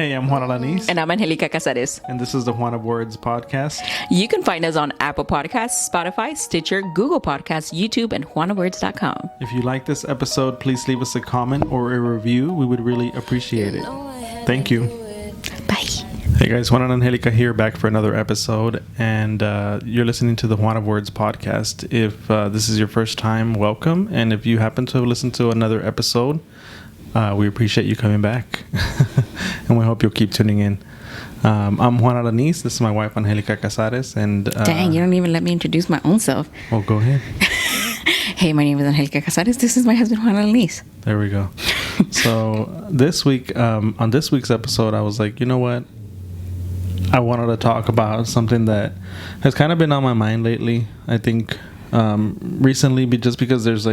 Hey, I'm Juan Alanis. And I'm Angelica Casares. And this is the Juan of Words podcast. You can find us on Apple Podcasts, Spotify, Stitcher, Google Podcasts, YouTube, and juanawords.com. If you like this episode, please leave us a comment or a review. We would really appreciate it. Thank you. Bye. Hey guys, Juan and Angelica here, back for another episode. And you're listening to the Juan of Words podcast. If this is your first time, welcome. And if you happen to listen to another episode, we appreciate you coming back. And we hope you'll keep tuning in. I'm Juan Alanis. This is my wife, Angelica Casares. And dang, you don't even let me introduce my own self. Well, go ahead. Hey, my name is Angelica Casares. This is my husband, Juan Alanis. There we go. So this week, on this week's episode, I was like, you know what? I wanted to talk about something that has kind of been on my mind lately. I think recently, just because there's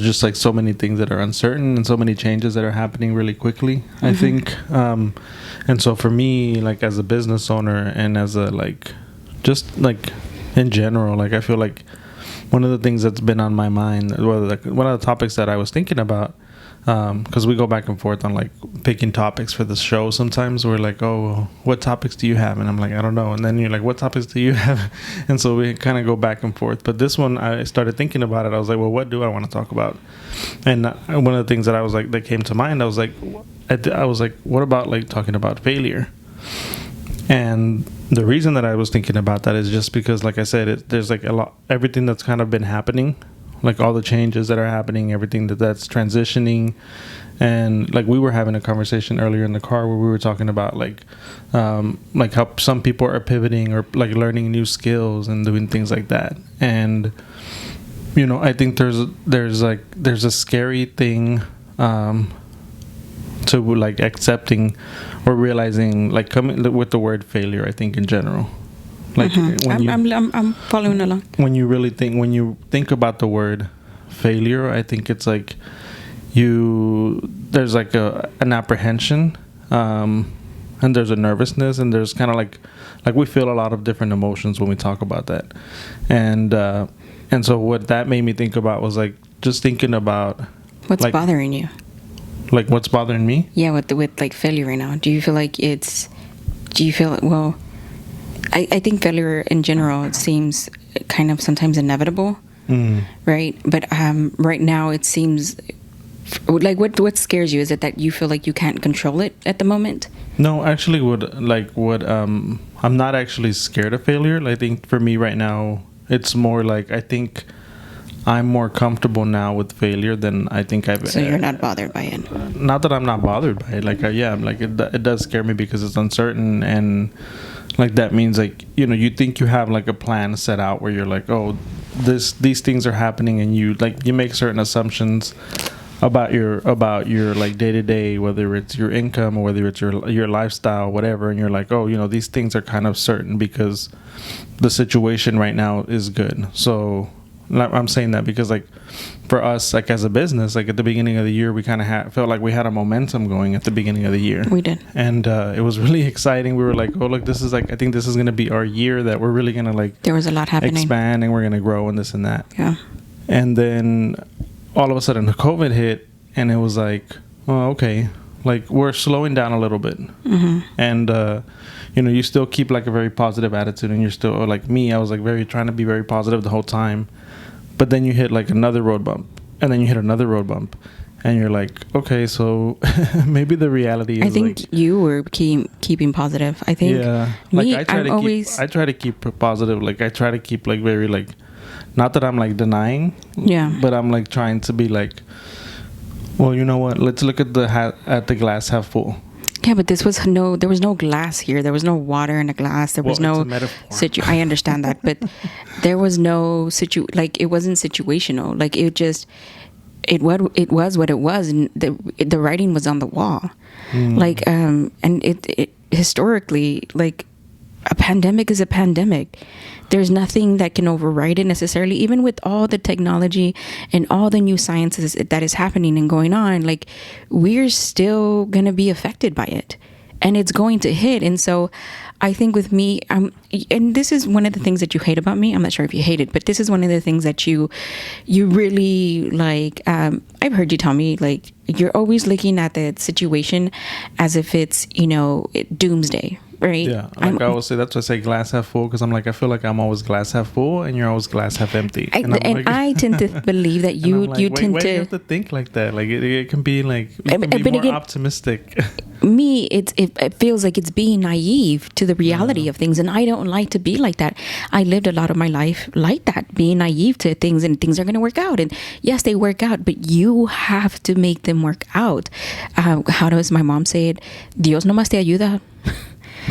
just like so many things that are uncertain and so many changes that are happening really quickly, I think. And so for me, like as a business owner and as a just in general, I feel like one of the things that's been on my mind, one of the topics that I was thinking about, because we go back and forth on picking topics for the show. Sometimes we're like, oh, well, what topics do you have? And I'm like, I don't know. And then you're like, what topics do you have? And so we kind of go back and forth. But this one, I started thinking about it. I was like, well, what do I want to talk about? And one of the things that I was like, that came to mind, I was like, what about talking about failure? And the reason that I was thinking about that is just because, like I said, there's everything that's kind of been happening, all the changes that are happening, everything that's transitioning. And we were having a conversation earlier in the car where we were talking about how some people are pivoting or learning new skills and doing things like that. And I think there's a scary thing to accepting or realizing, coming with the word failure, I think, in general. I'm following along. When you think about the word failure, I think it's there's an apprehension, and there's a nervousness, and there's kind of we feel a lot of different emotions when we talk about that. And so what that made me think about was just thinking about what's bothering you. What's bothering me? Yeah, with failure right now. Do you feel well, I think failure in general, it seems kind of sometimes inevitable, right? But right now it seems what scares you? Is it that you feel like you can't control it at the moment? No, actually, I'm not actually scared of failure. I think for me right now, it's more I think I'm more comfortable now with failure than I think I've. So you're not bothered by it? Not that I'm not bothered by it. It does scare me because it's uncertain, and that means you think you have a plan set out where you're oh, these things are happening, and you make certain assumptions about your day to day, whether it's your income or whether it's your lifestyle, whatever, and you're oh, these things are kind of certain because the situation right now is good. So I'm saying that because for us, as a business, at the beginning of the year, we kind of felt like we had a momentum going at the beginning of the year. We did. And it was really exciting. We were oh, look, this is I think this is going to be our year that we're really going to there was a lot happening, expand, and we're going to grow and this and that. Yeah. And then all of a sudden the COVID hit, and it was oh, okay, we're slowing down a little bit. And you still keep a very positive attitude, and you're still me, I was trying to be very positive the whole time. But then you hit another road bump, and then you hit another road bump, and you're okay, so maybe the reality is I think you were keeping positive. I think I try to keep positive. I try to keep very not that I'm denying, but I'm trying to be well, you know what? Let's look at the glass half full. Yeah, but there was no glass here. There was no water in a glass. There was no I understand that, but there was no it wasn't situational. It was what it was, and the writing was on the wall. And it historically, a pandemic is a pandemic. There's nothing that can override it necessarily, even with all the technology and all the new sciences that is happening and going on. We're still going to be affected by it. and it's going to hit. And so I think with me, and this is one of the things that you hate about me. I'm not sure if you hate it, but this is one of the things that you really like. I've heard you tell me, like, you're always looking at the situation as if it's, doomsday, right? Yeah, like I always say, that's why I say glass half full, because I'm like, I feel like I'm always glass half full and you're always glass half empty. I tend to believe that you tend to. You have to think like that. Like it can be like, you can be more optimistic. Me, it feels like it's being naive to the reality of things, and I don't like to be like that. I lived a lot of my life like that, being naive to things, and things are going to work out, and yes, they work out, but you have to make them work out. How does my mom say it? Dios nomás te ayuda,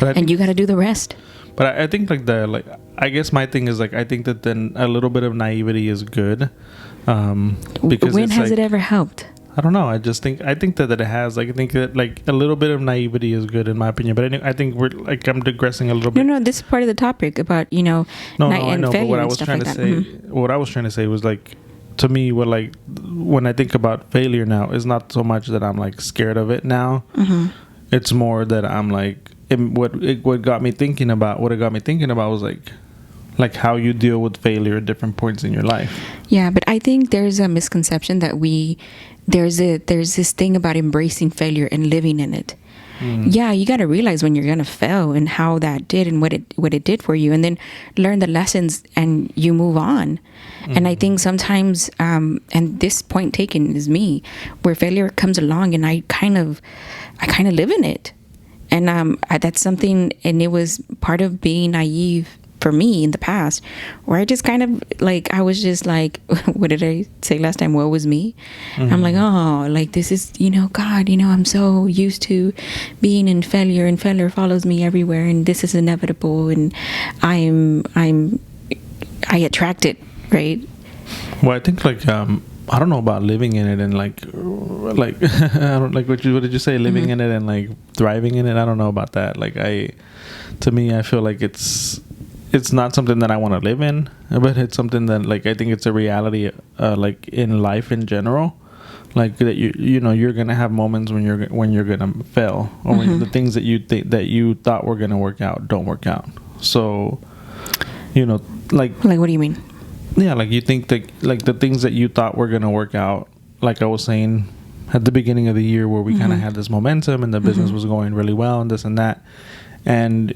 and you got to do the rest. But I think I guess my thing is like, I think that then a little bit of naivety is good, because when has it ever helped? I don't know. I think that it has. Like, I think that like a little bit of naivety is good in my opinion. But I think we're like, I'm digressing a little bit. No, this is part of the topic about I know. But what I was trying to say, what I was trying to say was like, to me, when I think about failure now, is not so much that I'm like scared of it now. Mm-hmm. It's more that I'm like, what got me thinking about was like how you deal with failure at different points in your life. Yeah, but I think there's a misconception that there's this thing about embracing failure and living in it. Yeah, you got to realize when you're gonna fail and how that did and what it did for you, and then learn the lessons and you move on. And I think sometimes, and this point taken is me, where failure comes along and I kind of live in it, and that's something, and it was part of being naive for me in the past, where I just kind of like, I was just like, what did I say last time? Woe was me. I'm like, oh, like this is, God, I'm so used to being in failure, and failure follows me everywhere, and this is inevitable, and I attract it, right? Well, I think like, I don't know about living in it and like I don't like what did you say? Living in it and like thriving in it. I don't know about that. Like to me, I feel like it's not something that I want to live in, but it's something that like, I think it's a reality, like in life in general, like that you're gonna have moments when you're gonna fail, or when the things that you thought were gonna work out don't work out. So, like what do you mean? Yeah, like you think that like the things that you thought were gonna work out, like I was saying at the beginning of the year, where we kind of had this momentum and the business was going really well and this and that, and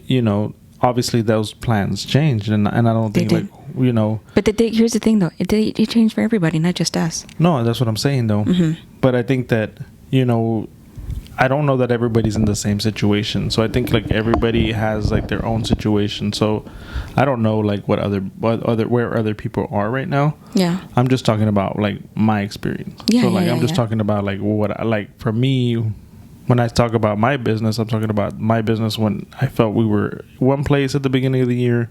obviously those plans changed, and I don't think But here's the thing, though, it changed for everybody, not just us. No, that's what I'm saying, though. But I think that I don't know that everybody's in the same situation, so I think like everybody has like their own situation. So I don't know like where other people are right now. Yeah, I'm just talking about like my experience. Yeah, so like I'm just talking about like what for me. When I talk about my business, I'm talking about my business when I felt we were one place at the beginning of the year,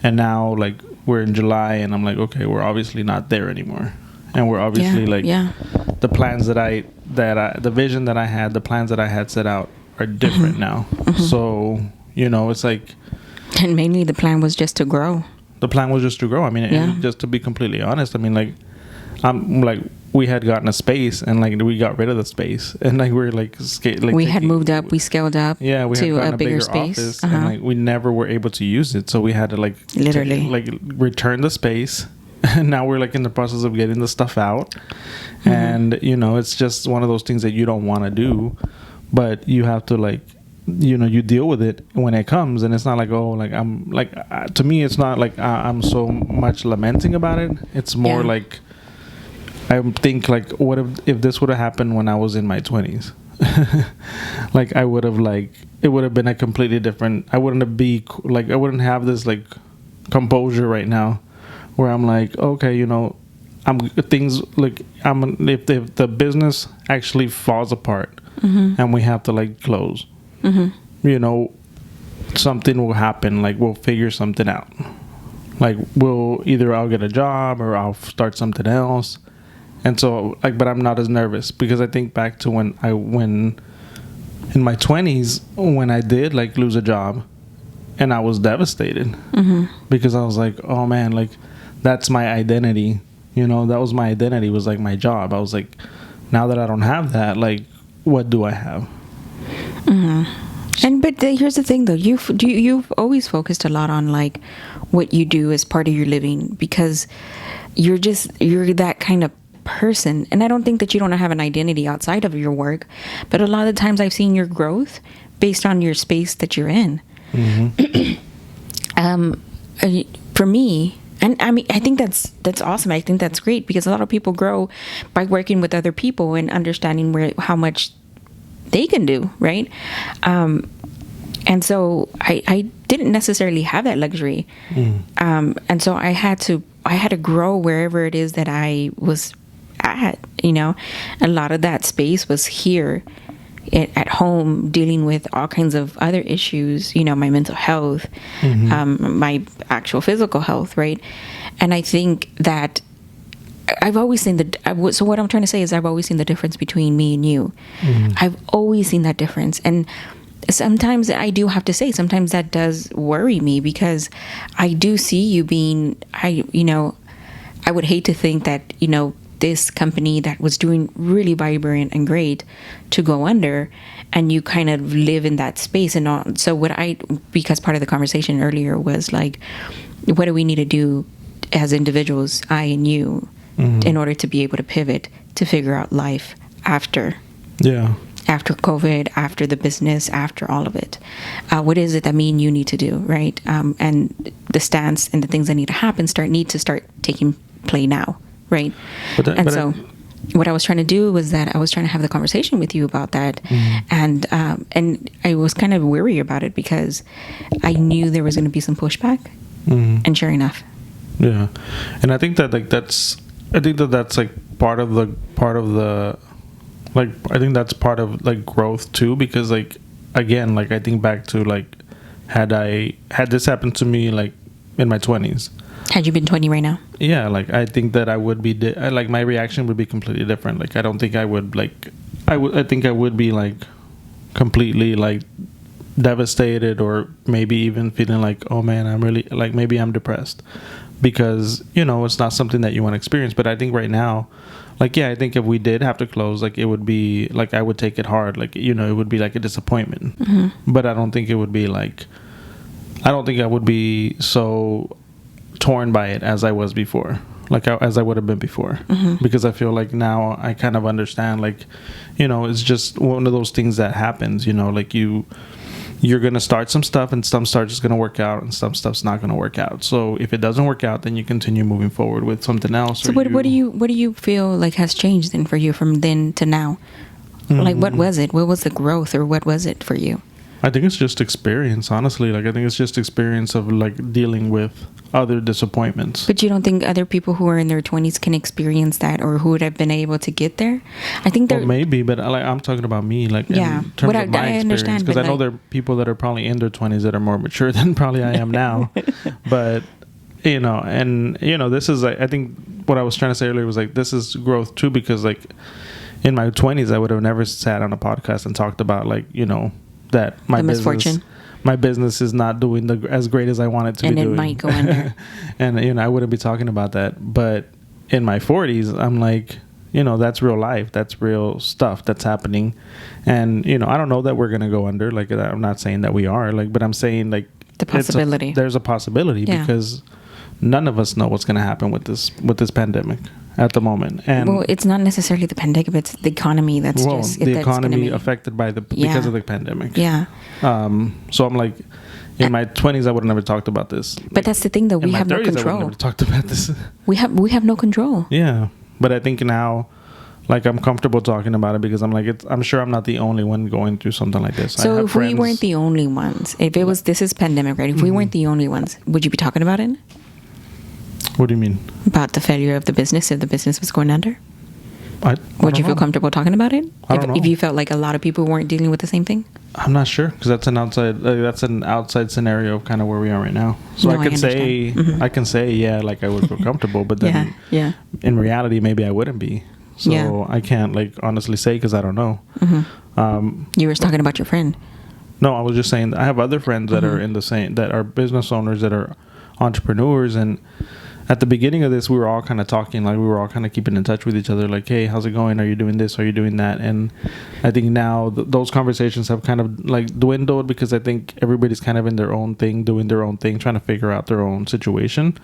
and now like we're in July, and I'm like, okay, we're obviously not there anymore, and we're obviously the plans the vision that I had, the plans that I had set out are different now. So it's like, and mainly the plan was just to grow. The plan was just to grow. I mean, and just to be completely honest, I mean, like, I'm like, we had gotten a space, and like we got rid of the space, and like we're like, we had moved up, we scaled up, we had to a bigger space, office, and like we never were able to use it, so we had to like literally return the space, and now we're like in the process of getting the stuff out, and it's just one of those things that you don't want to do, but you have to like, you deal with it when it comes, and it's not like, oh, like I'm like, to me it's not like I'm so much lamenting about it. It's more like, I think like, what if this would have happened when I was in my 20s? Like I would have like, it would have been a completely different, I wouldn't have this like composure right now where I'm like, okay, if the business actually falls apart and we have to like close, something will happen, like we'll figure something out, like I'll get a job or I'll start something else. And so, like, but I'm not as nervous, because I think back to when in my 20s, when I did like lose a job, and I was devastated because I was like, oh man, like that's my identity. That was my identity, was like my job. I was like, now that I don't have that, like, what do I have? But here's the thing, though. You've always focused a lot on like what you do as part of your living, because you're that kind of person. And I don't think that you don't have an identity outside of your work, but a lot of the times I've seen your growth based on your space that you're in. For me, and I mean, I think that's awesome. I think that's great, because a lot of people grow by working with other people and understanding how much they can do, right? And so I didn't necessarily have that luxury. And so I had to grow wherever it is that I was at, a lot of that space was here at home, dealing with all kinds of other issues, my mental health, my actual physical health, right? And I think that I've always seen so what I'm trying to say is I've always seen the difference between me and you. I've always seen that difference. And sometimes I do have to say, sometimes that does worry me, because I do see you being, I would hate to think that, this company that was doing really vibrant and great to go under, and you kind of live in that space and all. So because part of the conversation earlier was like, what do we need to do as individuals, I and you, in order to be able to pivot, to figure out life after COVID, after the business, after all of it? What is it that me and you need to do, right? And the stance and the things that need to happen need to start taking play now, right? What I was trying to do was that I was trying to have the conversation with you about that, and I was kind of weary about it, because I knew there was going to be some pushback, and sure enough, and I think that that's like part of the like, I think that's part of like growth too, because like, again, like I think back to like, had this happened to me like in my 20s. Had you been 20 right now? Yeah, like I think that I would be like my reaction would be completely different. Like I don't think I would like I think I would be like completely like devastated, or maybe even feeling like, oh man, I'm really like, maybe I'm depressed, because it's not something that you want to experience. But I think right now, like, I think if we did have to close, like, it would be like, I would take it hard, like, it would be like a disappointment. But I don't think it would be like, I don't think I would be so torn by it as I was before, like as I would have been before, because I feel like now I kind of understand, like, it's just one of those things that happens, like you're going to start some stuff, and some stuff is going to work out, and some stuff's not going to work out. So if it doesn't work out, then you continue moving forward with something else. So what do you feel like has changed then for you from then to now? Like, what was it? What was the growth, or what was it for you? I think it's just experience, honestly. Like, I think it's just experience of like dealing with other disappointments. But you don't think other people who are in their 20s can experience that, or who would have been able to get there? I think well, maybe, but like, I'm talking about me, like, in terms of my experience, because I know there are people that are probably in their 20s that are more mature than probably I am now. But this is like, I think what I was trying to say earlier was like, this is growth too, because like in my 20s I would have never sat on a podcast and talked about like, that my business is not doing as great as I want it to be doing. And it might go under. And, I wouldn't be talking about that. But in my 40s, I'm like, that's real life. That's real stuff that's happening. And, I don't know that we're going to go under. Like, I'm not saying that we are. Like, but I'm saying, like, the possibility. There's a possibility, because none of us know what's going to happen with this pandemic at the moment. And it's not necessarily the pandemic, it's the economy that's the economy affected by because of the pandemic. So I'm like, in my 20s I would have never talked about this. But that's the thing, though, we have no control. I would have never talked about this. We have no control. Yeah, but I think now, like, I'm comfortable talking about it, because I'm like, I'm sure I'm not the only one going through something like this. So if we weren't the only ones, this is pandemic, right? If we weren't the only ones, would you be talking about it? What do you mean? About the failure of the business, if the business was going under? Would you feel comfortable talking about it? If you felt like a lot of people weren't dealing with the same thing? I'm not sure, because that's an outside scenario of kind of where we are right now. So I can say, yeah, like I would feel comfortable, but then in reality, maybe I wouldn't be. So I can't like honestly say, because I don't know. You were talking about your friend. No, I was just saying I have other friends that are in the same, that are business owners, that are entrepreneurs, and at the beginning of this, we were all kind of talking, like we were all kind of keeping in touch with each other, like, hey, how's it going? Are you doing this? Are you doing that? And I think now those conversations have kind of like dwindled, because I think everybody's kind of in their own thing, doing their own thing, trying to figure out their own situation.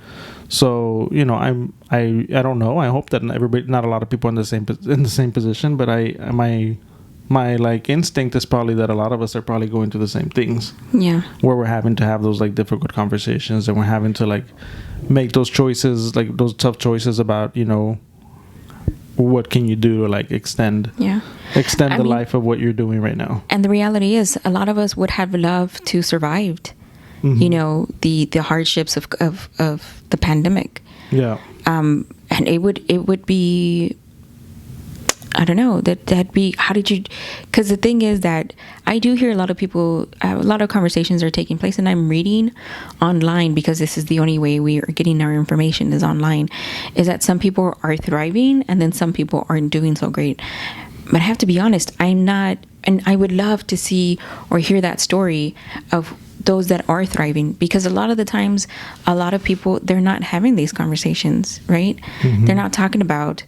So, you know, I don't know. I hope that not a lot of people in the same position, but my like instinct is probably that a lot of us are probably going through the same things. Yeah. Where we're having to have those like difficult conversations, and we're having to like make those choices, like those tough choices about, you know, what can you do to like extend the life of what you're doing right now. And the reality is, a lot of us would have loved to survived, you know, the hardships of the pandemic. Yeah. And it would be, I don't know, that'd be, how did you, because the thing is that I do hear a lot of people, a lot of conversations are taking place, and I'm reading online, because this is the only way we are getting our information is online, is that some people are thriving and then some people aren't doing so great. But I have to be honest, I'm not, and I would love to see or hear that story of those that are thriving, because a lot of the times, a lot of people, they're not having these conversations, right? They're not talking about,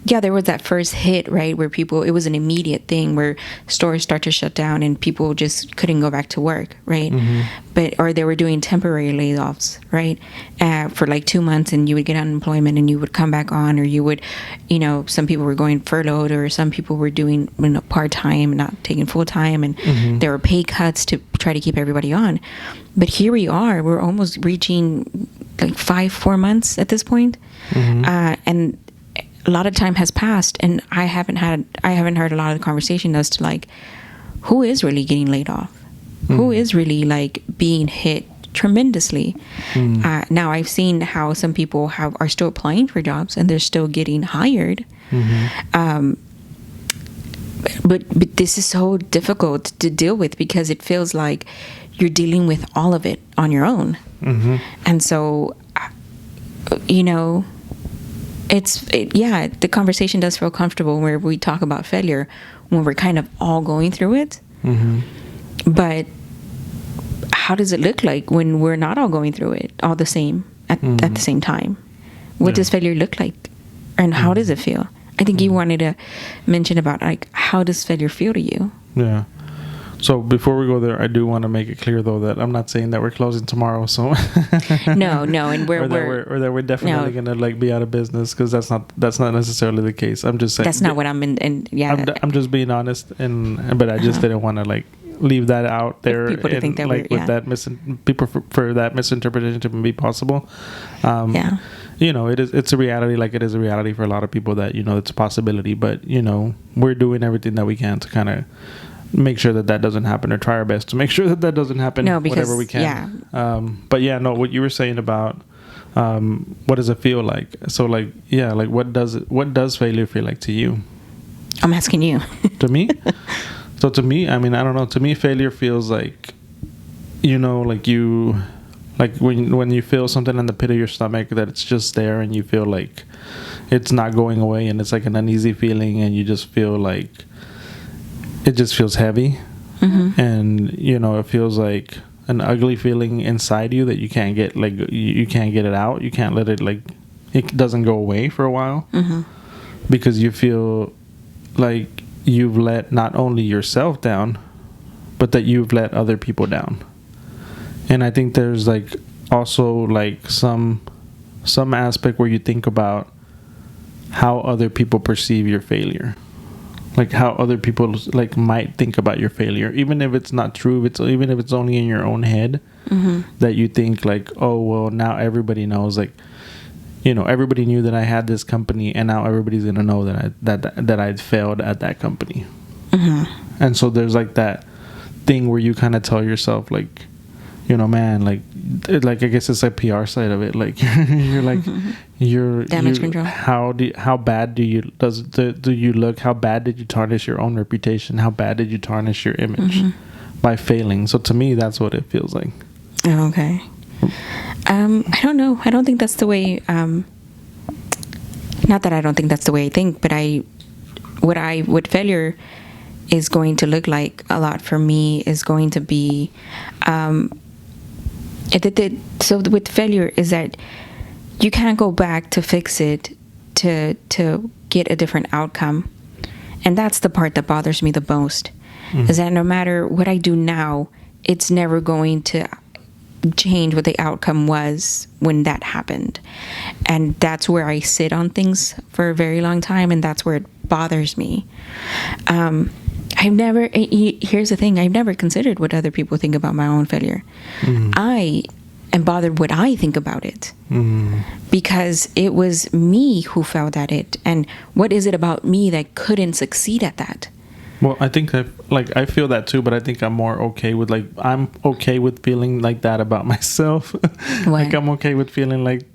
there was that first hit, right, where people, it was an immediate thing where stores start to shut down and people just couldn't go back to work, right? But, or they were doing temporary layoffs, right, for like 2 months, and you would get unemployment and you would come back on, or you would, you know, some people were going furloughed, or some people were doing, you know, part-time, not taking full-time, and there were pay cuts to try to keep everybody on. But here we are, we're almost reaching like 4 months at this point. And a lot of time has passed, and I haven't heard a lot of the conversation as to like, who is really getting laid off, who is really like being hit tremendously. Now I've seen how some people are still applying for jobs and they're still getting hired. But this is so difficult to deal with, because it feels like you're dealing with all of it on your own. And so, you know, the conversation does feel comfortable where we talk about failure when we're kind of all going through it. But how does it look like when we're not all going through it all the same at the same time? What does failure look like, and how does it feel? I think you wanted to mention about like, how does failure feel to you? Yeah. So before we go there, I do want to make it clear, though, that I'm not saying that we're closing tomorrow. So no, and or that we're definitely gonna like be out of business, because that's not necessarily the case. I'm just saying that's not what I'm in. Yeah, I'm just being honest, but I just didn't want to like leave that out there. People to think that like with that people for that misinterpretation to be possible. You know, it's a reality. Like, it is a reality for a lot of people that, you know, it's a possibility. But, you know, we're doing everything that we can to kind of make sure that doesn't happen, or try our best to make sure that doesn't happen. Whatever we can. But yeah, no, what you were saying about what does it feel like? So like, yeah, like what does failure feel like to you? I'm asking you. To me? So to me, I mean, I don't know. To me, failure feels like, you know, like when you feel something in the pit of your stomach that it's just there, and you feel like it's not going away, and it's like an uneasy feeling, and you just feel like it just feels heavy. And, you know, it feels like an ugly feeling inside you that you can't get, like, you can't get it out. You can't let it, like, it doesn't go away for a while, because you feel like you've let not only yourself down, but that you've let other people down. And I think there's like also like some aspect where you think about how other people perceive your failure, like how other people like might think about your failure, even if it's not true, even if it's only in your own head, that you think like, oh well, now everybody knows, like, you know, everybody knew that I had this company, and now everybody's gonna know that I'd failed at that company. And so there's like that thing where you kind of tell yourself like, you know, man, like I guess it's a PR side of it. Like you're like, you're damage control. How bad do you look? How bad did you tarnish your own reputation? How bad did you tarnish your image by failing? So to me, that's what it feels like. Oh, okay. I don't know. I don't think that's the way. Not that I don't think that's the way I think, but what failure is going to look like a lot for me is going to be, so with failure is that you can't go back to fix it to get a different outcome. And that's the part that bothers me the most. Is that no matter what I do now, it's never going to change what the outcome was when that happened. And that's where I sit on things for a very long time, and that's where it bothers me. Here's the thing, I've never considered what other people think about my own failure. I am bothered what I think about it, because it was me who failed at it. And what is it about me that couldn't succeed at that? Well, I think that, like, I feel that too, but I think I'm more okay with, like, I'm okay with feeling like that about myself. Like, I'm okay with feeling like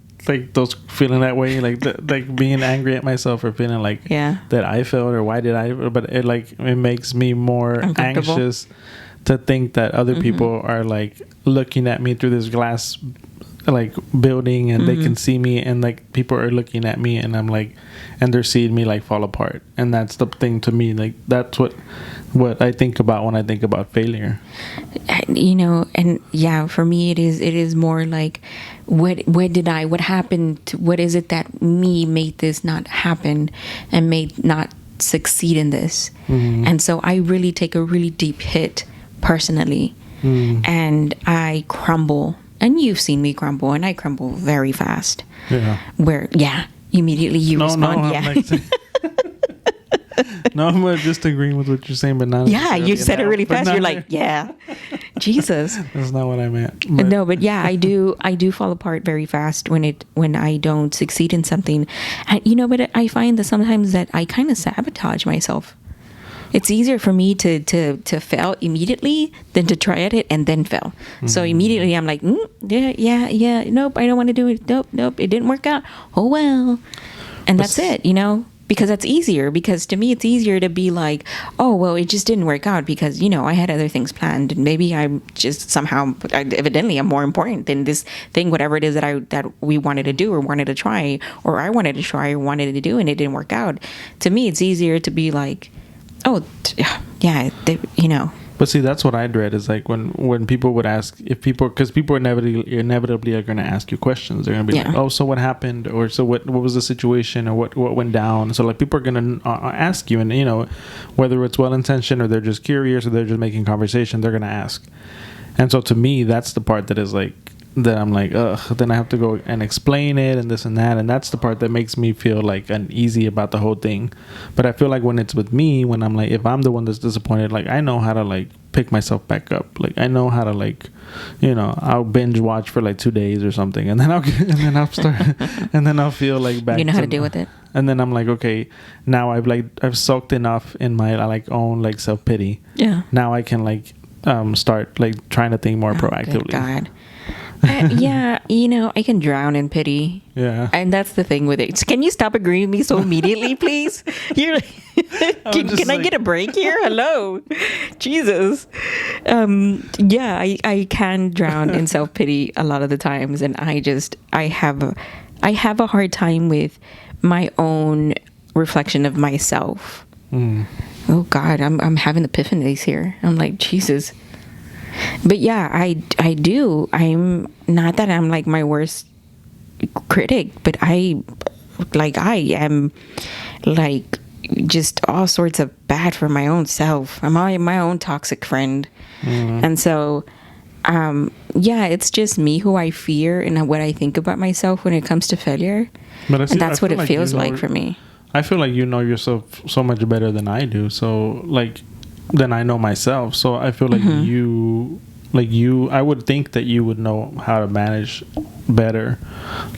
those, feeling that way, like being angry at myself or feeling like that I failed or why did I, but it makes me more anxious to think that other people are like looking at me through this glass like building, and they can see me, and like people are looking at me, and I'm like, and they're seeing me like fall apart. And that's the thing to me, like that's what I think about when I think about failure, and for me it is more like what happened, what is it that me made this not happen and made not succeed in this. And so I really take a really deep hit personally, and I crumble. And you've seen me crumble, and I crumble very fast. Where immediately you respond. No, I'm just agreeing with what you're saying, but not. You said it really fast. You're like, Jesus. That's not what I meant. No, but I do fall apart very fast when I don't succeed in something, and but I find that sometimes that I kind of sabotage myself. It's easier for me to fail immediately than to try at it and then fail. So immediately I'm like, nope, I don't want to do it. Nope, it didn't work out. Oh well, and that's it, because that's easier. Because to me, it's easier to be like, oh well, it just didn't work out because I had other things planned, and maybe I'm just somehow, evidently, I'm more important than this thing, whatever it is that we wanted to do or wanted to try, or I wanted to try or wanted to do, and it didn't work out. To me, it's easier to be like, oh, But see, that's what I dread, is like when people would ask, because people inevitably are going to ask you questions. They're going to be like, oh, so what happened? Or so what was the situation? Or what went down? So like people are going to ask you, and whether it's well-intentioned or they're just curious or they're just making conversation, they're going to ask. And so to me, that's the part that is like, that I'm like, ugh, then I have to go and explain it and this and that. And that's the part that makes me feel like uneasy about the whole thing. But I feel like when it's with me, when I'm like, if I'm the one that's disappointed, like I know how to like pick myself back up. Like I know how to like, I'll binge watch for like 2 days or something. And then I'll start, and then I'll feel like back. You know how to deal with it. And then I'm like, okay, now I've soaked enough in my like own like self-pity. Yeah. Now I can like start like trying to think more proactively. God. I can drown in pity. Yeah. And that's the thing with it. Can you stop agreeing with me so immediately, please? You're like, can I get a break here? Hello. Jesus. I can drown in self-pity a lot of the times, and I have a hard time with my own reflection of myself. Oh God, I'm having epiphanies here. I'm like, Jesus. But I do. I'm not that I'm like my worst critic, but I am like just all sorts of bad for my own self. I'm my own toxic friend. And so it's just me who I fear and what I think about myself when it comes to failure. And that's what it feels like for me. I feel like you know yourself so much better than I do. So like, than I know myself. So I feel like I would think that you would know how to manage better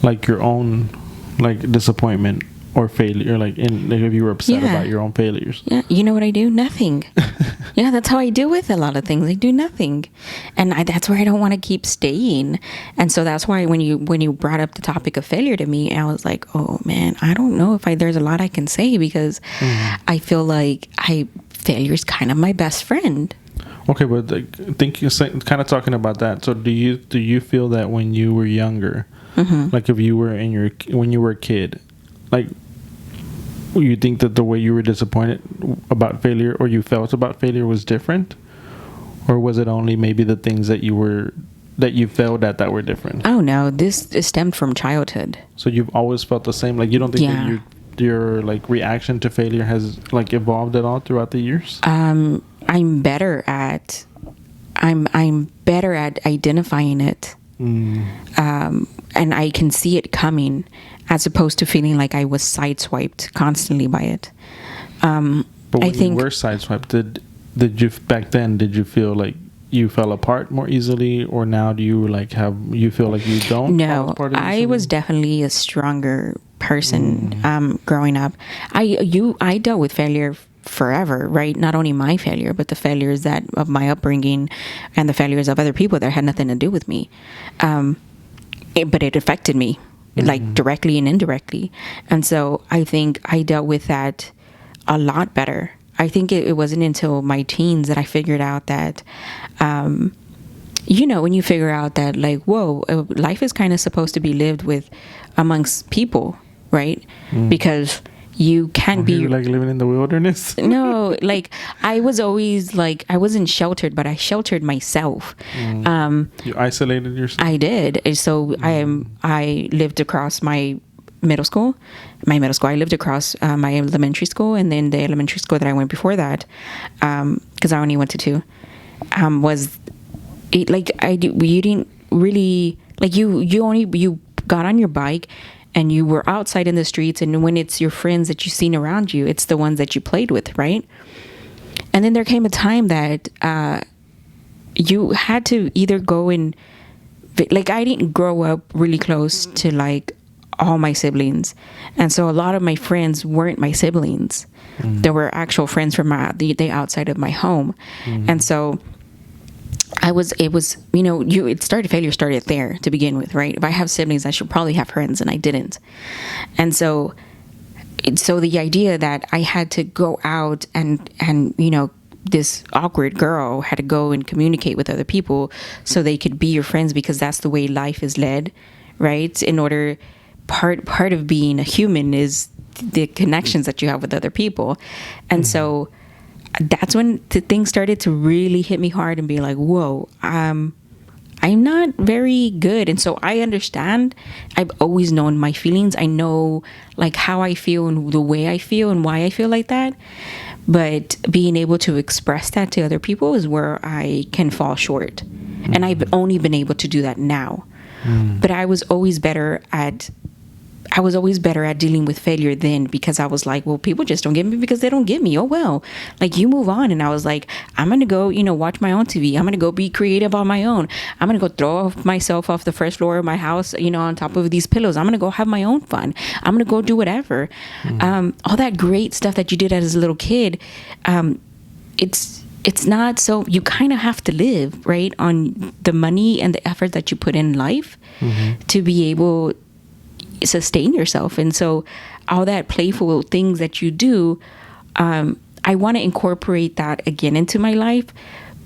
like your own like disappointment or failure, like if you were upset about your own failures. Yeah, you know what I do? Nothing. That's how I deal with a lot of things. I do nothing, and that's where I don't want to keep staying. And so that's why when you brought up the topic of failure to me, I was like, oh man, I don't know if there's a lot I can say, because I feel like failure is kind of my best friend. Okay, but I think you're kind of talking about that. So do you feel that when you were younger, like if you were when you were a kid, like you think that the way you were disappointed about failure or you felt about failure was different? Or was it only maybe the things that you were that you failed at that were different? Oh no, this stemmed from childhood. So you've always felt the same? Like, you don't think that your like reaction to failure has like evolved at all throughout the years? I'm better at identifying it. And I can see it coming, as opposed to feeling like I was sideswiped constantly by it. But when you were sideswiped, did you back then? Did you feel like you fell apart more easily, or now do you like you feel like you don't? No, I was definitely a stronger person growing up. I dealt with failure forever, right? Not only my failure, but the failures of my upbringing and the failures of other people that had nothing to do with me. But it affected me, like directly and indirectly. And so I think I dealt with that a lot better. I think it wasn't until my teens that I figured out that, when you figure out that, like, whoa, life is kind of supposed to be lived with amongst people, right? Because you can't be like living in the wilderness. No, like I was always like, I wasn't sheltered, but I sheltered myself. You isolated yourself? I did. So I lived across my middle school. I lived across my elementary school, and then the elementary school that I went before that, because I only went to two, was it like you didn't really like you got on your bike and you were outside in the streets, and when it's your friends that you've seen around you, it's the ones that you played with, right? And then there came a time that you had to either go and, like, I didn't grow up really close to like all my siblings, and so a lot of my friends weren't my siblings. They were actual friends from the outside of my home. And so failure started there to begin with, right? If I have siblings, I should probably have friends, and I didn't. And so the idea that I had to go out and this awkward girl had to go and communicate with other people so they could be your friends, because that's the way life is led, right? In order, part of being a human is the connections that you have with other people. And so that's when the things started to really hit me hard and be like, whoa, I'm not very good. And so I understand. I've always known my feelings. I know like how I feel and the way I feel and why I feel like that. But being able to express that to other people is where I can fall short. And I've only been able to do that now. But I was always better at dealing with failure then, because I was like, well, people just don't get me because they don't get me. Oh, well, like, you move on. And I was like, I'm going to go, watch my own TV. I'm going to go be creative on my own. I'm going to go throw myself off the first floor of my house, on top of these pillows. I'm going to go have my own fun. I'm going to go do whatever. All that great stuff that you did as a little kid. It's not, so you kind of have to live, right, on the money and the effort that you put in life to be able sustain yourself. And so all that playful things that you do, I want to incorporate that again into my life,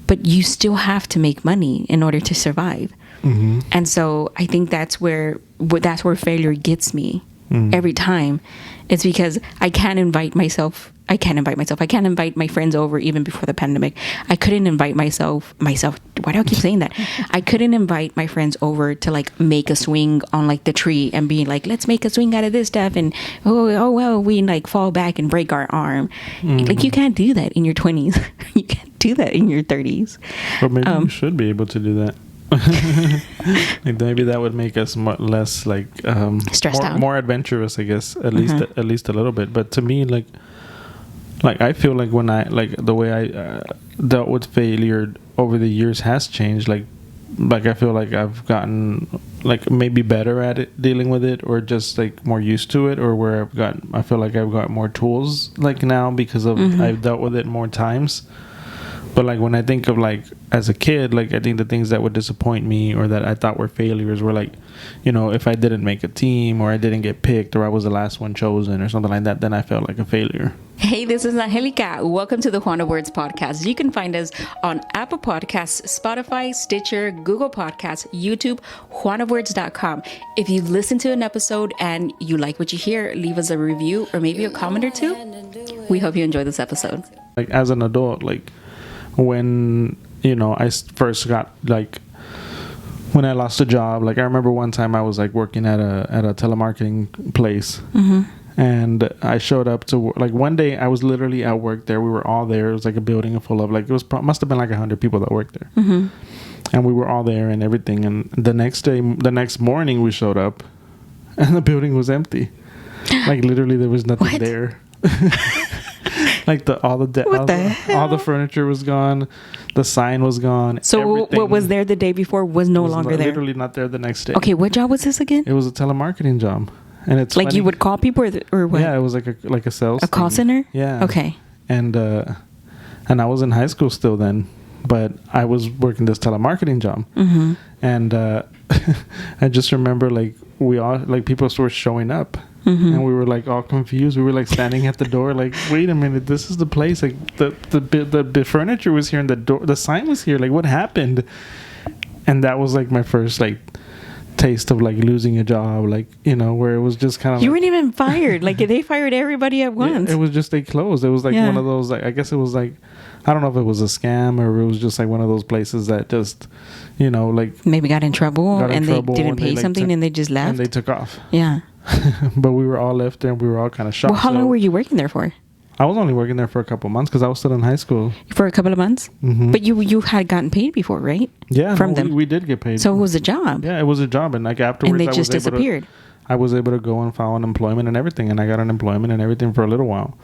but you still have to make money in order to survive. And so I think that's where failure gets me every time. It's because I can't invite my friends over. Even before the pandemic, I couldn't invite myself. Why do I keep saying that? I couldn't invite my friends over to like make a swing on like the tree and be like, let's make a swing out of this stuff. And oh well, we like fall back and break our arm. Like, you can't do that in your 20s. You can't do that in your 30s. But maybe you should be able to do that. Like, maybe that would make us less like stressed out, more adventurous, I guess, at least a little bit. But to me, like I feel like when I the way I dealt with failure over the years has changed. Like I feel like I've gotten like maybe better at it, dealing with it, or just like more used to it, or where I feel like I've got more tools like now because of I've dealt with it more times. But like when I think of like as a kid, like I think the things that would disappoint me or that I thought were failures were like, if I didn't make a team, or I didn't get picked, or I was the last one chosen or something like that, then I felt like a failure. Hey, this is Angelica. Welcome to the Juan of Words podcast. You can find us on Apple Podcasts, Spotify, Stitcher, Google Podcasts, YouTube, juanofwords.com. If you listen to an episode and you like what you hear, leave us a review or maybe a comment or two. We hope you enjoy this episode. Like as an adult, like when I first got like when I lost a job, like I remember one time I was like working at a telemarketing place. And I showed up to like one day I was literally at work there. We were all there. It was like a building full of like, must have been like 100 people that worked there. And we were all there and everything. And the next morning we showed up and the building was empty. Like literally there was nothing there. Like all the furniture was gone. The sign was gone. So everything. What was there the day before was no longer there? Literally not there the next day. Okay, what job was this again? It was a telemarketing job. And it's like funny. You would call people or what? Yeah, it was like a sales a call center. Yeah. Okay. And I was in high school still then, but I was working this telemarketing job. And I just remember like we all like people were showing up, and we were like all confused. We were like standing at the door, like, wait a minute, this is the place. Like the furniture was here and the sign was here. Like what happened? And that was like my first like taste of like losing a job, like, you know, where it was just kind of you weren't even fired. Like they fired everybody at once. It was just they closed. It was like one of those, like, I guess it was like, I don't know if it was a scam or it was just like one of those places that just, you know, like maybe got in trouble and they didn't pay something and they just left and they took off. Yeah. But we were all left there and we were all kind of shocked. Well, how long were you working there for? I was only working there for a couple of months because I was still in high school. For a couple of months? But you had gotten paid before, right? Yeah. From them. We did get paid. So it was a job. Yeah, it was a job. And like afterwards, and they just disappeared. I was able to go and file unemployment and everything. And I got unemployment and everything for a little while.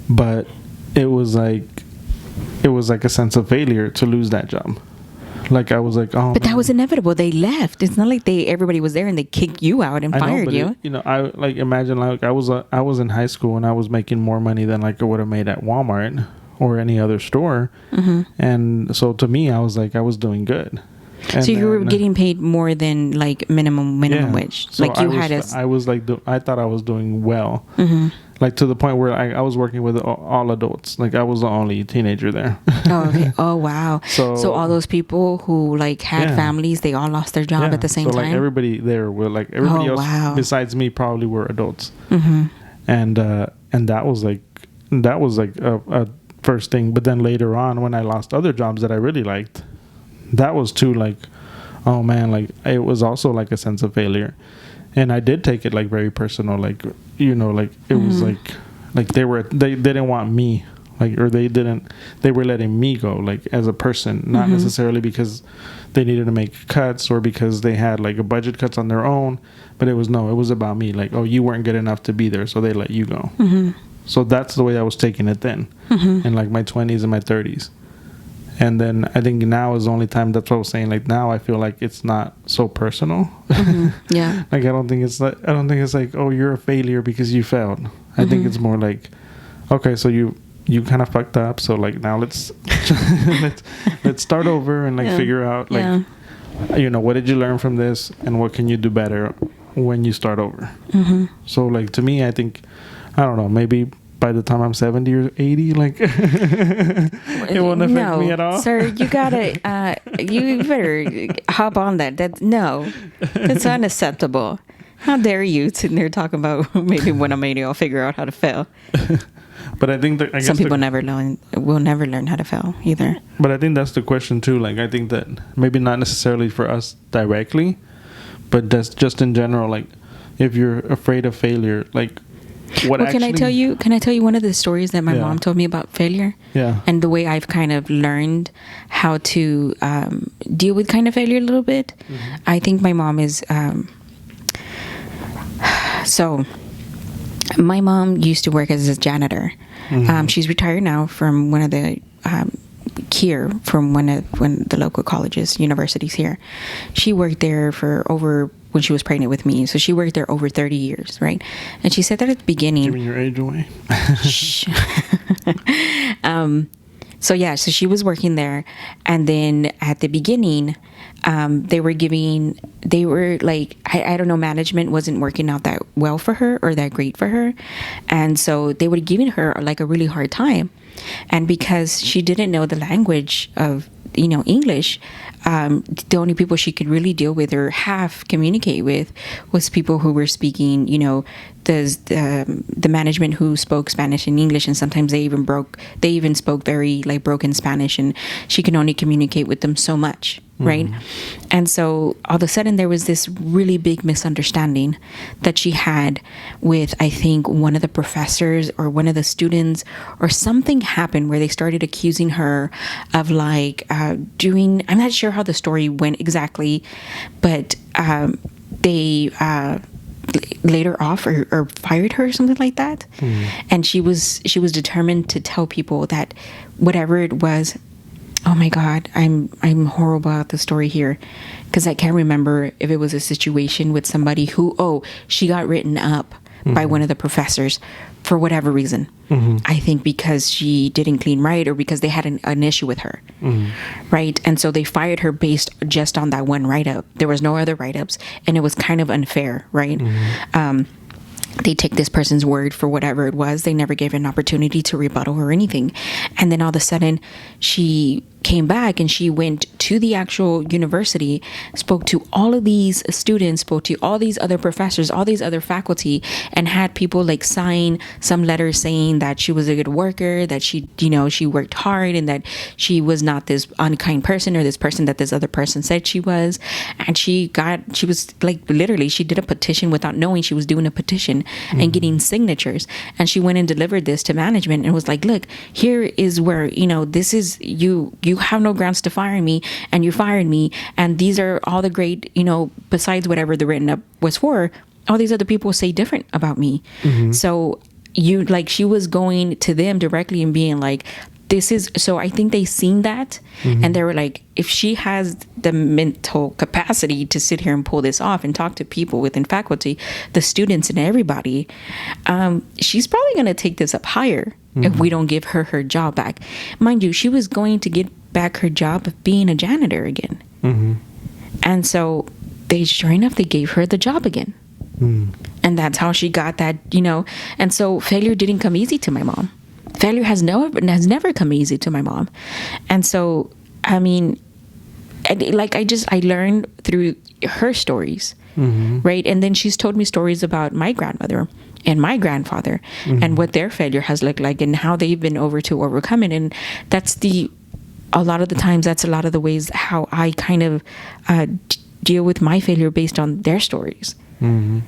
But it was like a sense of failure to lose that job. Like I was like, oh. But that was inevitable. They left. It's not like everybody was there and they kicked you out and fired you. You know, I like imagine like I was in high school and I was making more money than like I would have made at Walmart or any other store. And so to me, I was like, I was doing good. And so you were getting paid more than like minimum wage. So like you I thought I was doing well. Like to the point where I was working with all adults. Like I was the only teenager there. Oh, okay. Oh, wow. So all those people who like had families, they all lost their job at the same time. So like everybody there were like everybody else besides me probably were adults. And that was like a first thing. But then later on, when I lost other jobs that I really liked, that was too like, oh man, like it was also like a sense of failure. And I did take it like very personal, like, you know, like it was like they didn't want me, like, or they were letting me go, like as a person, not necessarily because they needed to make cuts or because they had like a budget cuts on their own, but it was about me, like, oh, you weren't good enough to be there, so they let you go. So that's the way I was taking it then, in like my 20s and my 30s. And then I think now is the only time, that's what I was saying, like now I feel like it's not so personal. Yeah. Like I don't think it's like, oh, you're a failure because you failed. I think it's more like, okay, so you kind of fucked up, so like now let's let's start over and like figure out like you know, what did you learn from this and what can you do better when you start over. So like to me, I think, I don't know, maybe by the time I'm 70 or 80, like it won't affect me at all. Sir, you gotta you better hop on that. That's unacceptable. How dare you sitting there talking about maybe when I'm 80 I'll figure out how to fail. But I think that some people will never learn how to fail either. But I think that's the question too. Like I think that maybe not necessarily for us directly, but that's just in general. Like if you're afraid of failure, like can I tell you one of the stories that my mom told me about failure? Yeah. And the way I've kind of learned how to deal with kind of failure a little bit. I think my mom is so my mom used to work as a janitor. She's retired now from one of the here from one of the local colleges, universities here. She worked there for over, when she was pregnant with me, so she worked there over 30 years, right? And she said that at the beginning, giving your age away. So she was working there, and then at the beginning they were like, I don't know, management wasn't working out that well for her or that great for her, and so they were giving her like a really hard time. And because she didn't know the language of, you know, English, the only people she could really deal with or half communicate with was people who were speaking, you know, the management who spoke Spanish and English, and sometimes they even spoke very like broken Spanish, and she can only communicate with them so much. right? And so all of a sudden there was this really big misunderstanding that she had with, I think, one of the professors or one of the students, or something happened where they started accusing her of like doing, I'm not sure how the story went exactly, but they laid her off or fired her or something like that. And she was determined to tell people that whatever it was, oh my God, I'm horrible at the story here, because I can't remember if it was a situation with somebody who, she got written up by one of the professors for whatever reason. I think because she didn't clean right, or because they had an issue with her, right? And so they fired her based just on that one write-up. There was no other write-ups, and it was kind of unfair, right? They take this person's word for whatever it was. They never gave an opportunity to rebuttal or anything. And then all of a sudden, she came back and she went to the actual university, spoke to all of these students, spoke to all these other professors, all these other faculty, and had people like sign some letters saying that she was a good worker, that she, she worked hard, and that she was not this unkind person or this person that this other person said she was. And she was like, literally, she did a petition without knowing she was doing a petition and getting signatures. And she went and delivered this to management and was like, look, here is where, this is, you have no grounds to fire me, and you fired me, and these are all the great, besides whatever the written up was for, all these other people say different about me. So she was going to them directly and being like, this is, so I think they seen that, and they were like, if she has the mental capacity to sit here and pull this off and talk to people within faculty, the students and everybody, she's probably going to take this up higher if we don't give her her job back. Mind you, she was going to get back her job of being a janitor again. And so sure enough, they gave her the job again. And that's how she got that, and so failure didn't come easy to my mom. Failure has never come easy to my mom. And so, I mean, I learned through her stories, right? And then she's told me stories about my grandmother and my grandfather and what their failure has looked like and how they've been to overcome it. And that's a lot of the times, that's a lot of the ways how I kind of deal with my failure based on their stories. Well,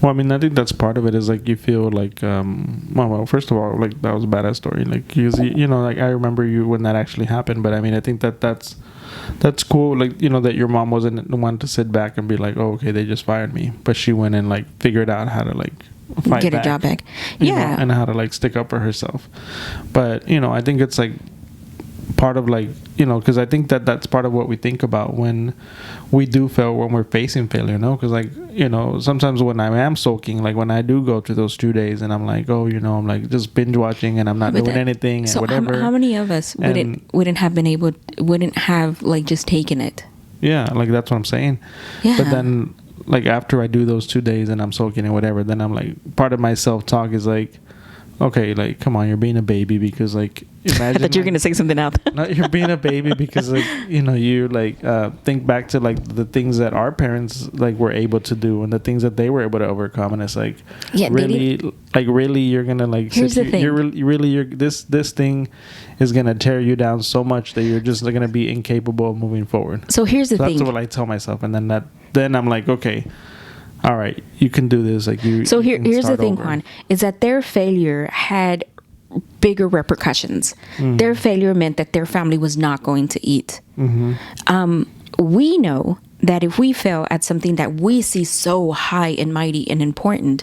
I mean, I think that's part of it, is like you feel like well, first of all, like that was a badass story, like like I remember you when that actually happened. But I mean, I think that's cool, like that your mom wasn't the one to sit back and be like, oh, okay, they just fired me, but she went and like figured out how to like fight get back, a job back, and how to like stick up for herself. But I think it's like part of like because I think that's part of what we think about when we do fail, when we're facing failure, because like sometimes when I am soaking, like when I do go to those 2 days and I'm like, I'm like just binge watching and I'm not doing anything and so whatever. How many of us wouldn't have like just taken it? Yeah, like that's what I'm saying. Yeah. But then like after I do those 2 days and I'm soaking and whatever, then I'm like, part of my self-talk is like, okay, like, come on, you're being a baby, because like, imagine. I thought you were gonna say something else. No, you're being a baby because like, you like think back to like the things that our parents like were able to do and the things that they were able to overcome, and it's like, really, you're gonna like. Here's the thing. You're this thing is gonna tear you down so much that you're just gonna be incapable of moving forward. So here's the thing. That's what I tell myself, and then I'm like, okay. All right, you can do this. Like you. So here's the thing, Juan, is that their failure had bigger repercussions. Their failure meant that their family was not going to eat. We know that if we fail at something that we see so high and mighty and important,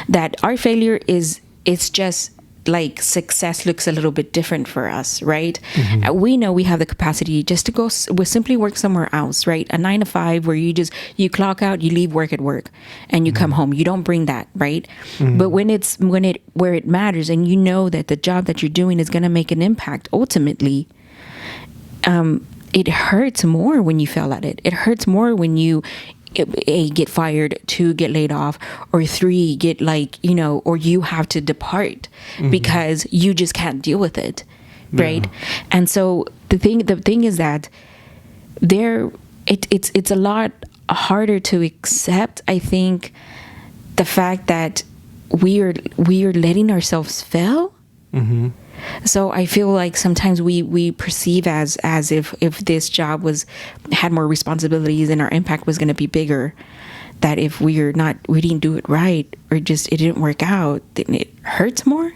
that our failure it's just like success looks a little bit different for us, right? We know we have the capacity just to go simply work somewhere else, right? A 9 to 5 where you clock out, you leave work at work, and you come home. You don't bring that, right? But where it matters, and you know that the job that you're doing is going to make an impact ultimately, it hurts more when you fail at it. It hurts more when you get fired, 2 get laid off, or 3 get or you have to depart because you just can't deal with it, right? And so the thing is that it's a lot harder to accept, I think, the fact that we are letting ourselves fail So I feel like sometimes we perceive as if this job had more responsibilities and our impact was going to be bigger, that if we didn't do it right, or just it didn't work out, then it hurts more.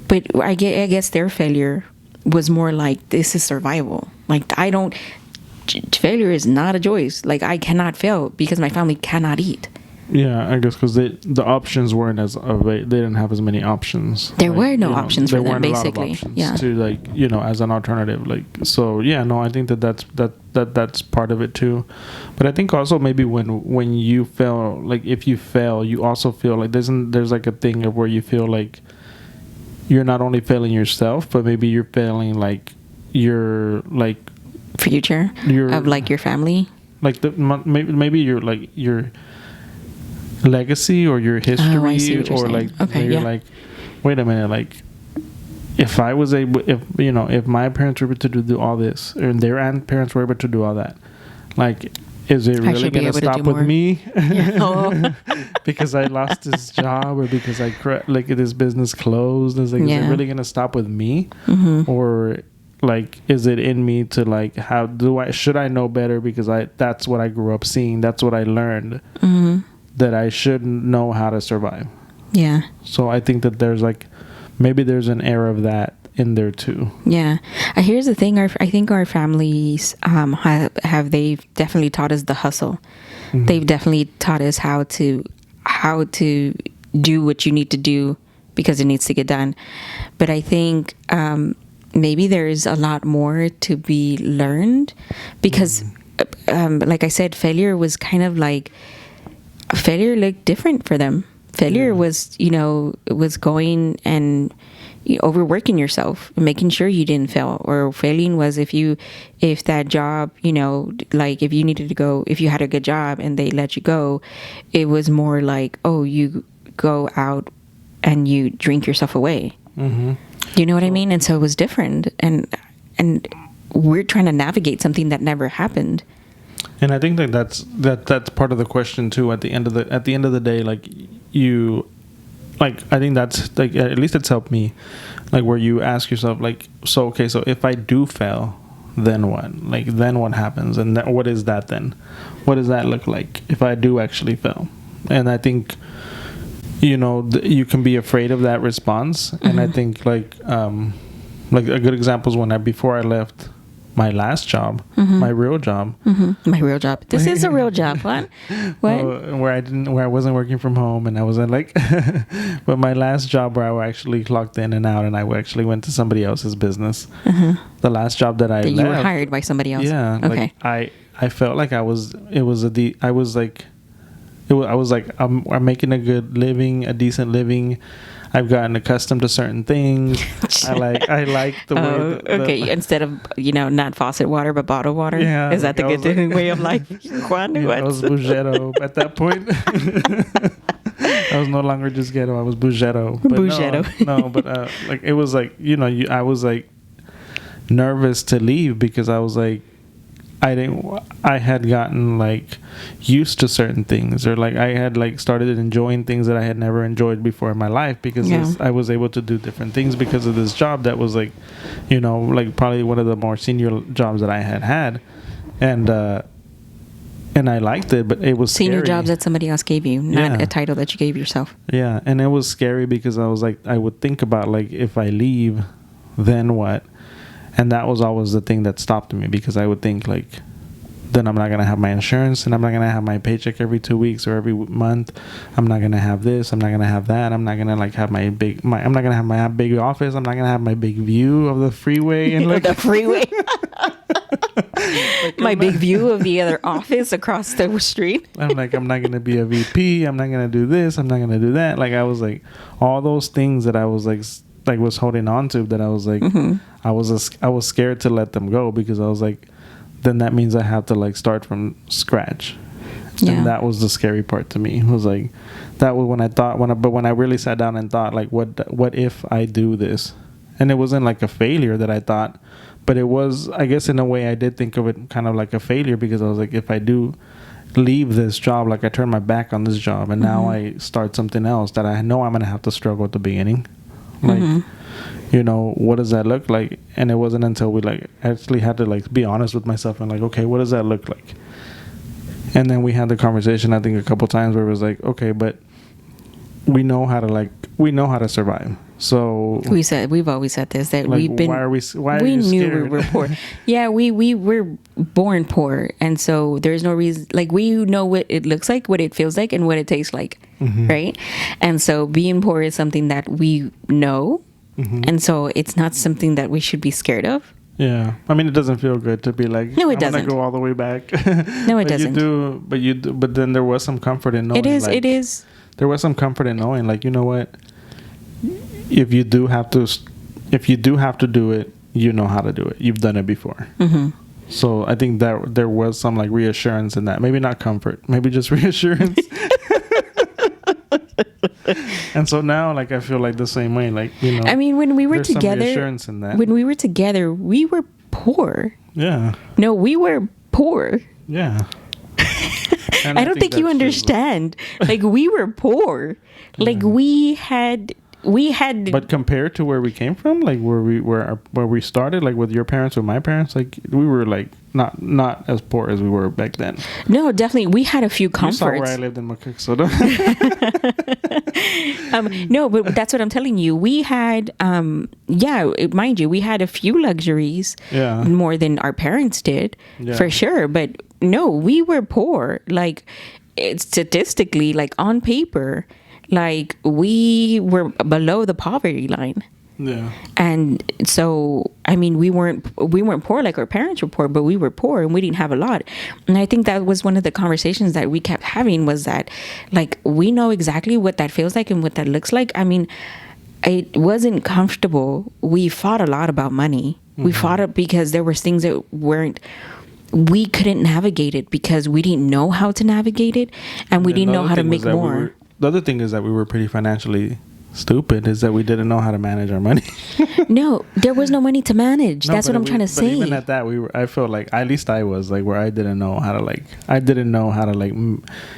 But I guess their failure was more like, this is survival. Like, failure is not a choice. Like, I cannot fail because my family cannot eat. Yeah, I guess because the options weren't they didn't have as many options. There were no options for them, basically. Yeah, to like, as an alternative. Like, so yeah, no, I think that's part of it too. But I think also maybe when you fail, like if you fail, you also feel like there's like a thing of where you feel like you're not only failing yourself, but maybe you're failing like your like future of like your family. Like maybe you're like your legacy or your history, or like you're like, wait a minute, like if I was able, if my parents were able to do all this, and their parents were able to do all that, like, is it really going to stop with me? Because I lost this job, or because like this business closed? Is it really going to stop with me? Or like, is it in me to like, should I know better because that's what I grew up seeing, that's what I learned, that I should know how to survive. Yeah. So I think that there's like, maybe there's an air of that in there too. Yeah. Here's the thing. I think our families they've definitely taught us the hustle. They've definitely taught us how to do what you need to do because it needs to get done. But I think maybe there's a lot more to be learned because, like I said, failure was kind of like, failure looked different for them. Failure was, was going and overworking yourself, making sure you didn't fail. Or failing was if that job, like if you needed to go, if you had a good job and they let you go, it was more like, oh, you go out and you drink yourself away. You know what I mean? And so it was different. And we're trying to navigate something that never happened. And I think that's part of the question too. At the end of the day, like I think that's like, at least it's helped me, like where you ask yourself like, so if I do fail, then what? Like, then what happens? And what is that then? What does that look like if I do actually fail? And I think, you can be afraid of that response. And I think like a good example is before I left my last job, my real job. My real job. This is a real job. What? Where I wasn't working from home, and I wasn't like, but my last job where I actually clocked in and out, and I actually went to somebody else's business. The last job that left, you were hired by somebody else. Yeah. Okay. Like I felt like I'm making a good living, a decent living. I've gotten accustomed to certain things. I like the way. Okay, instead of not faucet water but bottled water. Yeah, is that the good way of life, Juan? I was bugetto at that point. I was no longer just ghetto. I was bugetto. But like it was like I was like nervous to leave because I was like, I had gotten like used to certain things, or like I had like started enjoying things that I had never enjoyed before in my life because I was able to do different things because of this job that was like, like probably one of the more senior jobs that I had. And I liked it, but it was senior scary. Jobs that somebody else gave you, not a title that you gave yourself. Yeah. And it was scary because I was like, I would think about like, if I leave, then what? And that was always the thing that stopped me, because I would think like, then I'm not going to have my insurance, and I'm not going to have my paycheck every 2 weeks or every month. I'm not going to have this. I'm not going to have that. I'm not going to like have I'm not going to have my big office. I'm not going to have my big view of the freeway and like the freeway. Like, my big view of the other office across the street. I'm like, I'm not going to be a VP. I'm not going to do this. I'm not going to do that. Like I was like, all those things that I was like was holding on to, that I was like, I was scared to let them go, because I was like, then that means I have to like start from scratch. And that was the scary part to me. It was like, that was when I really sat down and thought like, what if I do this? And it wasn't like a failure that I thought, but it was, I guess in a way I did think of it kind of like a failure, because I was like, if I do leave this job, like I turn my back on this job and now I start something else that I know I'm going to have to struggle at the beginning. Like, what does that look like? And it wasn't until we like actually had to like be honest with myself and like, okay, what does that look like? And then we had the conversation, I think a couple times, where it was like, okay, but we know how to survive. So we've always said this, that like, we've been, why are we knew scared? we were poor. Yeah, we were born poor, and so there's no reason, like, we know what it looks like, what it feels like, and what it tastes like, right? And so being poor is something that we know, and so it's not something that we should be scared of. Yeah, I mean, it doesn't feel good to be like, no, it doesn't. I'm gonna go all the way back. No, it doesn't. But then there was some comfort in knowing. It is. There was some comfort in knowing, like, you know what? If you do have to do it, you know how to do it. You've done it before. So I think that there was some like reassurance in that. Maybe not comfort, maybe just reassurance. And so now, like, I feel like the same way, like, I mean, when we were together, some reassurance in that. When we were together, we were poor. Yeah. No, we were poor. Yeah. I don't think you understand. Like, we were poor. Like, we had. But compared to where we came from, like where we started, like with your parents or my parents, like we were like not as poor as we were back then. No, definitely, we had a few comforts. You saw where I lived in McCook, so no, but that's what I'm telling you. We had, mind you, we had a few luxuries, more than our parents did, for sure. But no, we were poor. Like, statistically, like on paper, like we were below the poverty line. Yeah. And so, I mean, we weren't poor like our parents were poor, but we were poor and we didn't have a lot. And I think that was one of the conversations that we kept having, was that, like, we know exactly what that feels like and what that looks like. I mean, it wasn't comfortable. We fought a lot about money. We fought it because there were things that we couldn't navigate it because we didn't know how to navigate it, and we didn't know how to make more. The other thing is that we were pretty financially stupid, is that we didn't know how to manage our money. No, there was no money to manage. That's what I'm trying to say. But even at that, I felt like, at least I was like, where I didn't know how to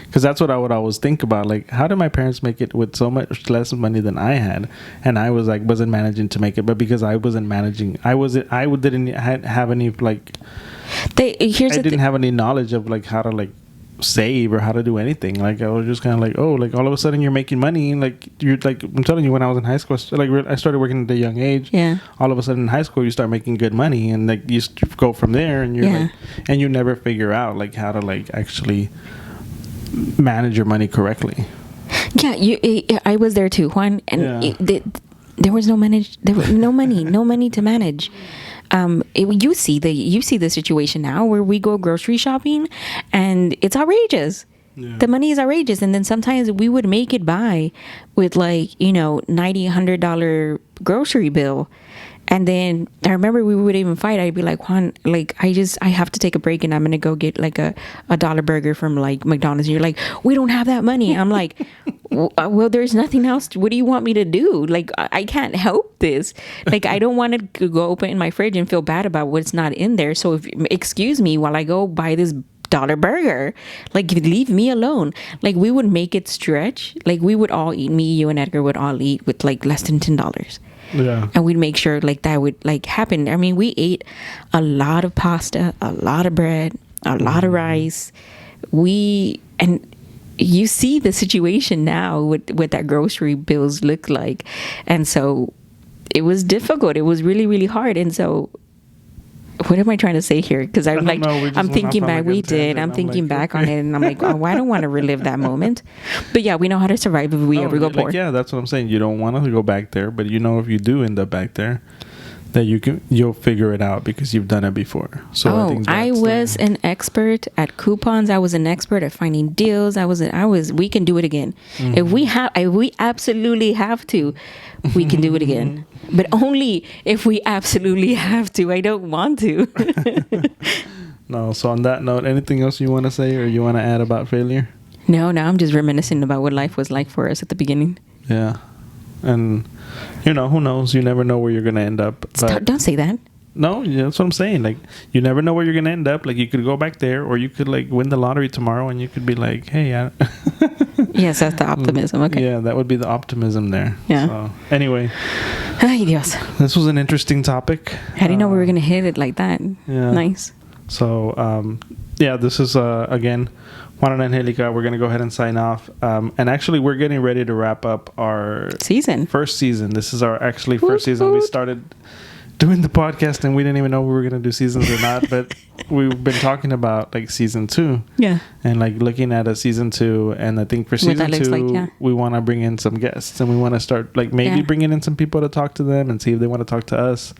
because that's what I would always think about. Like, how did my parents make it with so much less money than I had? And I was like, wasn't managing to make it, but because I wasn't managing, I didn't have any like, didn't have any knowledge of like how to like save or how to do anything. Like, I was just kind of like, oh, like all of a sudden you're making money, like you're like, I'm telling you, when I was in high school, like I started working at a young age. Yeah. All of a sudden in high school you start making good money, and like you go from there, and you're like, and you never figure out like how to like actually manage your money correctly. Yeah, I was there too, Juan, and there was no money, no money to manage. You see the situation now where we go grocery shopping and it's outrageous. Yeah. The money is outrageous, and then sometimes we would make it by with like $90, $100 grocery bill. And then I remember we would even fight. I'd be like, Juan, like, I have to take a break and I'm going to go get like a $1 burger from like McDonald's. And you're like, we don't have that money. I'm like, well, there's nothing else. What do you want me to do? Like, I can't help this. Like, I don't want to go open in my fridge and feel bad about what's not in there. So excuse me while I go buy this $1 burger. Like, leave me alone. Like, we would make it stretch. Like, we would all eat, me, you, and Edgar would all eat with like less than $10. Yeah. And we'd make sure like that would like happen. I mean, we ate a lot of pasta, a lot of bread, a lot of rice. And you see the situation now with what that grocery bills look like. And so it was difficult. It was really, really hard. And so what am I trying to say here? Because I'm like, I'm thinking back. We did. I'm thinking back on it, and I'm like, oh, I don't want to relive that moment. But yeah, we know how to survive if we ever go poor. Yeah, that's what I'm saying. You don't want to go back there, but if you do end up back there, that you'll figure it out because you've done it before. So I was an expert at coupons. I was an expert at finding deals. We can do it again. If we absolutely have to, we can do it again. But only if we absolutely have to. I don't want to. No. So on that note, anything else you want to say or you want to add about failure? No, I'm just reminiscing about what life was like for us at the beginning. Yeah. And who knows? You never know where you're going to end up. Don't say that. No, yeah, that's what I'm saying. Like, you never know where you're gonna end up. Like, you could go back there, or you could like win the lottery tomorrow, and you could be like, "Hey, yes, that's the optimism." Okay. Yeah, that would be the optimism there. Yeah. So, anyway, ay Dios, this was an interesting topic. How do you know we were gonna hit it like that? Yeah. Nice. So, yeah, this is again, Juan and Angelica. We're gonna go ahead and sign off. And actually, we're getting ready to wrap up our first season. This is our first season. We started doing the podcast and we didn't even know we were going to do seasons or not, but we've been talking about like season 2 and like looking at a season 2, and I think for season 2 we want to bring in some guests, and we want to start like maybe bringing in some people to talk to them and see if they want to talk to us,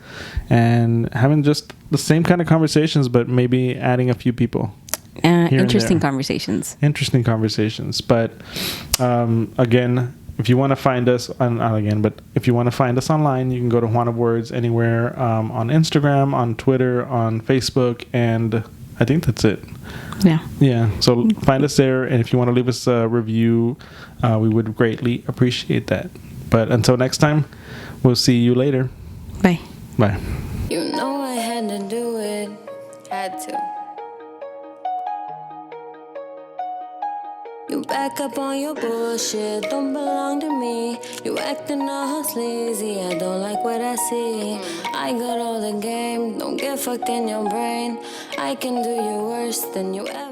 and having just the same kind of conversations, but maybe adding a few people. Interesting conversations, but again, if you want to find us if you want to find us online, you can go to Juan of Words anywhere, on Instagram, on Twitter, on Facebook, and I think that's it. Yeah. So find us there, and if you want to leave us a review, we would greatly appreciate that. But until next time, we'll see you later. Bye. You know I had to do it. Had to. You back up on your bullshit, don't belong to me. You acting all sleazy, I don't like what I see. I got all the game, don't get fucked in your brain. I can do you worse than you ever.